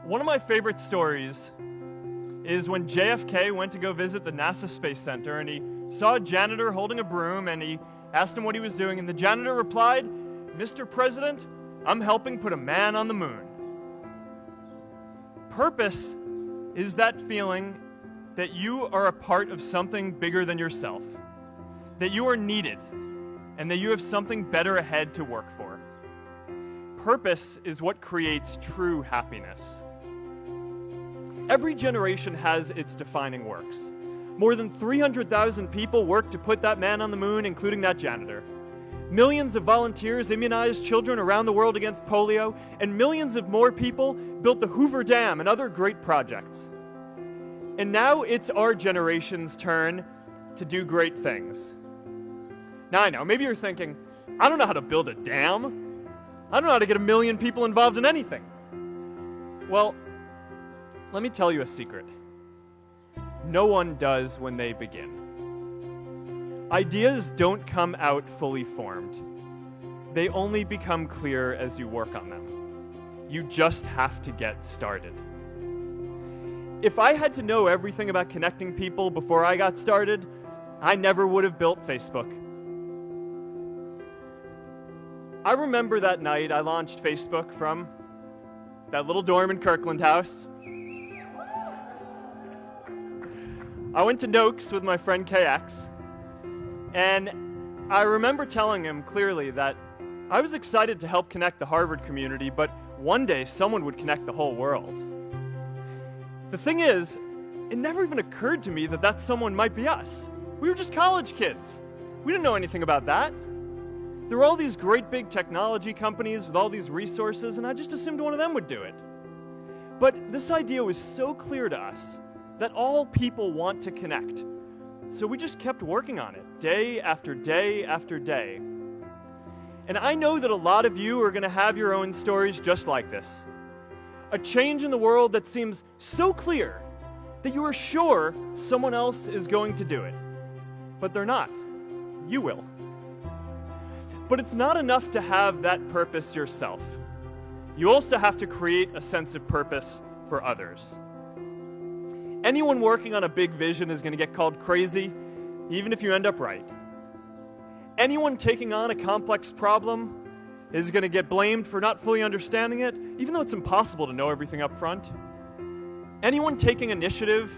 One of my favorite stories is when JFK went to go visit the NASA Space Center, and he saw a janitor holding a broom, and he asked him what he was doing, and the janitor replied, "Mr. President, I'm helping put a man on the moon." Purpose is that feeling that you are a part of something bigger than yourself, that you are needed, and that you have something better ahead to work for. Purpose is what creates true happiness. Every generation has its defining works. More than 300,000 people worked to put that man on the moon, including that janitor. Millions of volunteers immunized children around the world against polio, and millions of more people built the Hoover Dam and other great projects. And now it's our generation's turn to do great things. Now I know, maybe you're thinking, I don't know how to build a dam. I don't know how to get 1 million people involved in anything. Well, let me tell you a secret. No one does when they begin. Ideas don't come out fully formed. They only become clear as you work on them. You just have to get started. If I had to know everything about connecting people before I got started, I never would have built Facebook. I remember that night I launched Facebook from that little dorm in Kirkland House. I went to Noakes with my friend KX, and I remember telling him clearly that I was excited to help connect the Harvard community, but one day someone would connect the whole world. The thing is, it never even occurred to me that that someone might be us. We were just college kids. We didn't know anything about that. There were all these great big technology companies with all these resources, and I just assumed one of them would do it. But this idea was so clear to us that all people want to connect. So we just kept working on it, day after day after day. And I know that a lot of you are going to have your own stories just like this. A change in the world that seems so clear that you are sure someone else is going to do it. But they're not. You will. But it's not enough to have that purpose yourself. You also have to create a sense of purpose for others. Anyone working on a big vision is going to get called crazy, even if you end up right. Anyone taking on a complex problem is going to get blamed for not fully understanding it, even though it's impossible to know everything up front. Anyone taking initiative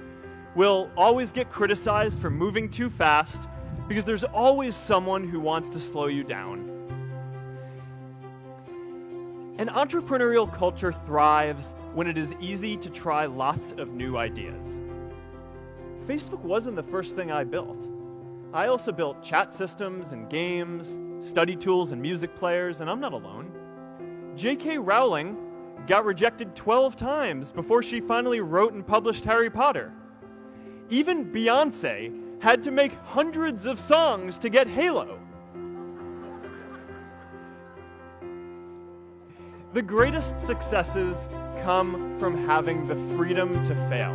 will always get criticized for moving too fast, because there's always someone who wants to slow you down. An entrepreneurial culture thrives when it is easy to try lots of new ideas. Facebook wasn't the first thing I built. I also built chat systems and games, study tools and music players, and I'm not alone. J.K. Rowling got rejected 12 times before she finally wrote and published Harry Potter. Even Beyoncé had to make hundreds of songs to get Halo. The greatest successes come from having the freedom to fail.